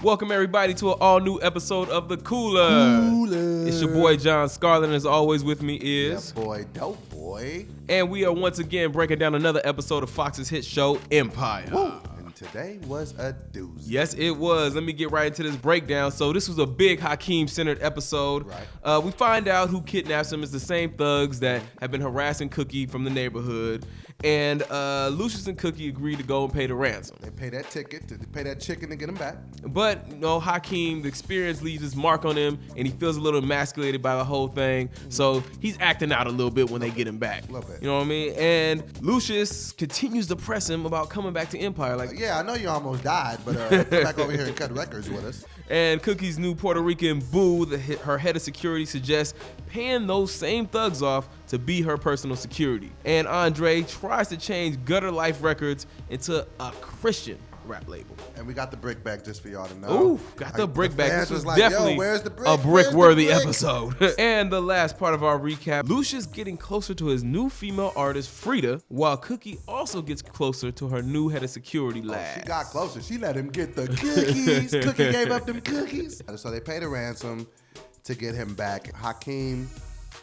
Welcome everybody to an all-new episode of The Cooler. It's your boy Jon Scarlett, and as always with me is... Yeah, boy, dope boy. And we are once again breaking down another episode of Fox's hit show, Empire. Woo. And today was a doozy. Yes, it was. Let me get right into this breakdown. So this was a big Hakeem-centered episode. Right. We find out who kidnaps him is the same thugs that have been harassing Cookie from the neighborhood. And Lucious and Cookie agreed to go and pay the ransom. They pay that ticket, they pay that chicken to get him back. But, you know, Hakeem, the experience leaves his mark on him, and he feels a little emasculated by the whole thing. So he's acting out a little bit when they get him back. A little bit. You know what I mean? And Lucious continues to press him about coming back to Empire. Like, yeah, I know you almost died, but come back over here and cut records with us. And Cookie's new Puerto Rican boo, her head of security, suggests paying those same thugs off to be her personal security. And Andre tries to change Gutter Life Records into a Christian rap label. And we got the brick back just for y'all to know. Ooh, got the brick back. This was like, definitely where's the brick? a brick-worthy episode. And the last part of our recap, Lucious getting closer to his new female artist, Frida, while Cookie also gets closer to her new head of security, Lad. She got closer. She let him get the cookies. Cookie gave up them cookies. So they paid a ransom to get him back. Hakeem,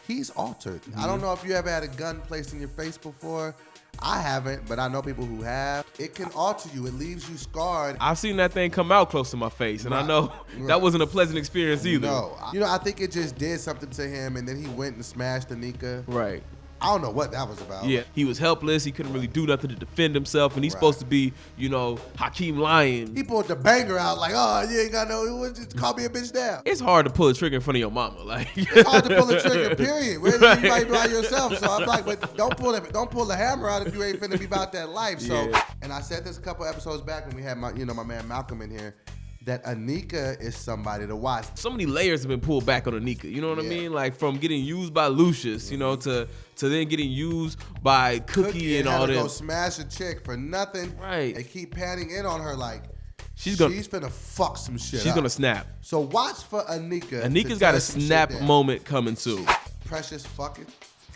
he's altered. Mm-hmm. I don't know if you ever had a gun placed in your face before. I haven't, but I know people who have. It can alter you. It leaves you scarred. I've seen that thing come out close to my face, and I know that wasn't a pleasant experience either. No. You know, I think it just did something to him, and then he went and smashed Anika. Right. I don't know what that was about. Yeah, he was helpless. He couldn't really do nothing to defend himself, and he's supposed to be, you know, Hakeem Lyon. He pulled the banger out like, oh, you ain't got no, just call me a bitch now. It's hard to pull a trigger in front of your mama. Like, it's hard to pull a trigger, period. You might by yourself. So I'm like, but don't pull the hammer out if you ain't finna be about that life. So, and I said this a couple episodes back when we had my man Malcolm in here, that Anika is somebody to watch. So many layers have been pulled back on Anika, you know what I mean? Like from getting used by Lucious, you know, to then getting used by Cookie and all that. Go smash a chick for nothing. Right. They keep panning in on her like she's finna fuck some shit She's gonna snap. So watch for Anika. Anika's got a snap moment coming too. Precious fucking.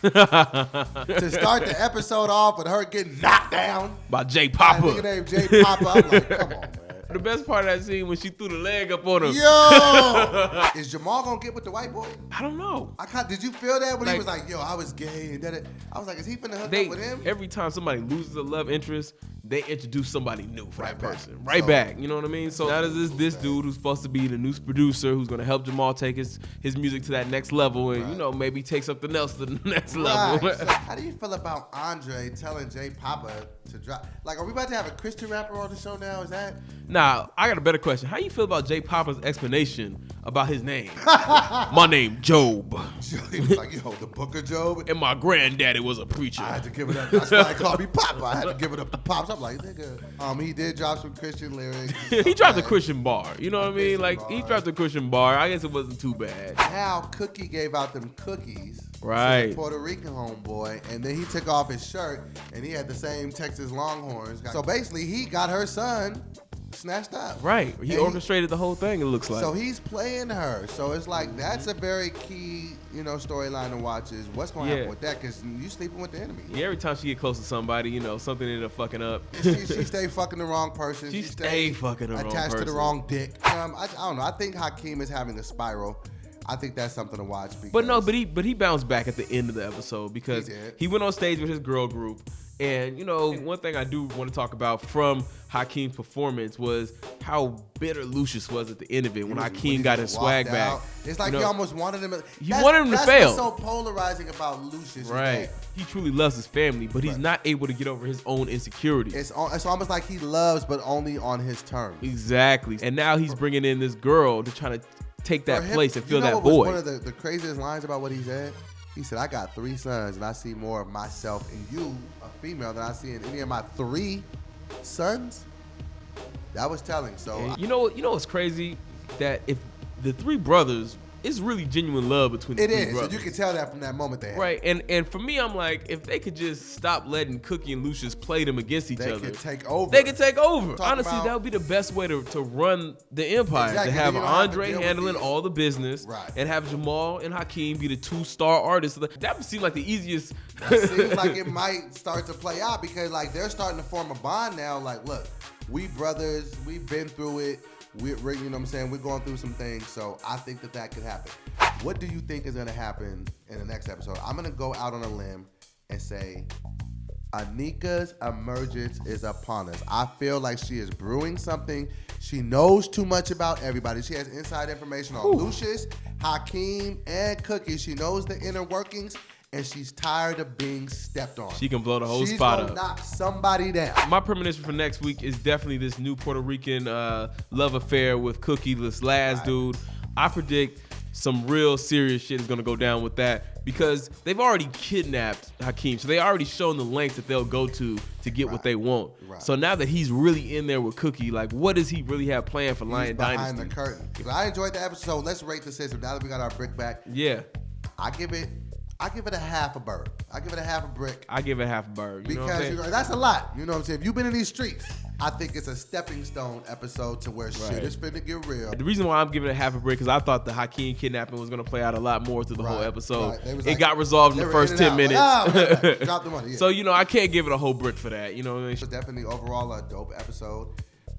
To start the episode off with her getting knocked down by J Papa. Nigga named J Papa. I'm like, come on, man. The best part of that scene when she threw the leg up on him. Yo! Is Jamal gonna get with the white boy? I don't know. Did you feel that when he was like, yo, I was gay and that? I was like, is he finna hook up with him? Every time somebody loses a love interest, they introduce somebody new for that person. Back. Back. You know what I mean? So now there's this dude who's supposed to be the new producer who's gonna help Jamal take his music to that next level and, you know, maybe take something else to the next level. So how do you feel about Andre telling J Papa to drop? Like, are we about to have a Christian rapper on the show now? Is that? Nah, I got a better question. How you feel about J Papa's explanation about his name? My name, Job. He was like, yo, the book of Job? And my granddaddy was a preacher. I had to give it up. That's why he called me Papa. I had to give it up to Pops. I'm like, nigga. He did drop some Christian lyrics. He dropped a Christian bar. You know what I mean? Like, he dropped a Christian bar. I guess it wasn't too bad. Now, Cookie gave out them cookies. Right. To the Puerto Rican homeboy. And then he took off his shirt and he had the same Texas Longhorns. So basically, he got her son snatched up. Right. He orchestrated the whole thing, it looks like. So he's playing her. So it's like, that's a very key, you know, storyline to watch is what's going to happen with that because you sleeping with the enemy. Yeah, every time she get close to somebody, you know, something ended up fucking up. She stay fucking the wrong person. She stay fucking the wrong person. Attached to the wrong dick. I don't know. I think Hakeem is having a spiral. I think that's something to watch. But he bounced back at the end of the episode because he went on stage with his girl group. And, you know, one thing I do want to talk about from Hakeem's performance was how bitter Lucious was at the end of it when Hakeem got his swag back. It's like you almost wanted him. You wanted him to fail. That's what's so polarizing about Lucious. Right. He truly loves his family, but he's not able to get over his own insecurity. It's almost like he loves, but only on his terms. Exactly. And now he's bringing in this girl to try to take that place and fill that void. One of the craziest lines about what he said? He said, I got 3 sons, and I see more of myself in you, a female, than I see in any of my 3 sons. That was telling. So you know what's crazy? That if the 3 brothers, it's really genuine love between the It two is. brothers. You can tell that from that moment they had. Right, and for me, I'm like, if they could just stop letting Cookie and Lucious play them against each They other, could take over. They could take over. Talk Honestly, about- that would be the best way to run the empire. Exactly. To have You don't have to Andre deal with handling these. all the business, Right. and have Jamal and Hakeem be the 2-star artists. That would seem like the easiest. It seems like it might start to play out because like they're starting to form a bond now. Like, look, we brothers, we've been through it. We're you know what I'm saying? We're going through some things. So I think that could happen. What do you think is going to happen in the next episode? I'm going to go out on a limb and say Anika's emergence is upon us. I feel like she is brewing something. She knows too much about everybody. She has inside information on Lucious, Hakeem, and Cookie. She knows the inner workings, and she's tired of being stepped on. She can blow the whole She's spot gonna up. knock somebody down. My premonition for next week is definitely this new Puerto Rican love affair with Cookie, this last dude. I predict some real serious shit is gonna go down with that because they've already kidnapped Hakeem, so they already shown the lengths that they'll go to get what they want. Right. So now that he's really in there with Cookie, like, what does he really have planned for Lyon behind Dynasty? the curtain. But I enjoyed the episode. Let's rate the system. Now that we got our brick back, Yeah, I give it a half a bird. I give it a half a brick. I give it half a bird. You know what I'm Because saying? that's a lot. You know what I'm saying? If you've been in these streets, I think it's a stepping stone episode to where shit is finna get real. The reason why I'm giving it half a break is I thought the Hakeem kidnapping was going to play out a lot more through the whole episode. Right. They was It like- got resolved in they the were first in 10 and minutes. out. Like, okay, drop the money. Yeah. So, I can't give it a whole brick for that. You know what I mean? It's definitely overall a dope episode.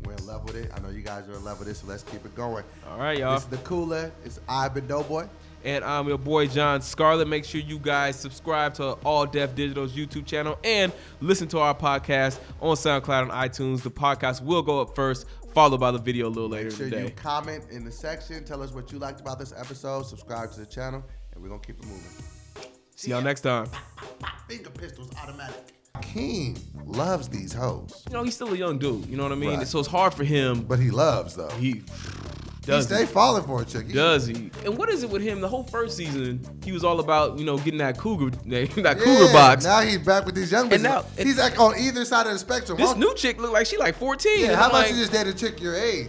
We're in love with it. I know you guys are in love with it, so let's keep it going. All right, y'all. This is the Cooler. It's I've been Doughboy. And I'm your boy, Jon Scarlett. Make sure you guys subscribe to All Def Digital's YouTube channel and listen to our podcast on SoundCloud and iTunes. The podcast will go up first, followed by the video a little later Make sure today. you comment in the section. Tell us what you liked about this episode. Subscribe to the channel, and we're going to keep it moving. See y'all next time. Finger pistols automatic. Hakeem loves these hoes. He's still a young dude. You know what I mean? Right. So it's hard for him. But he loves, though. He He stay falling for a chick. Does he? And what is it with him? The whole first season, he was all about, getting that cougar box. Now he's back with these young bitches. And now- he's like on either side of the spectrum. This new chick look like she like 14. Yeah, And how I'm about like, you just date a chick your age?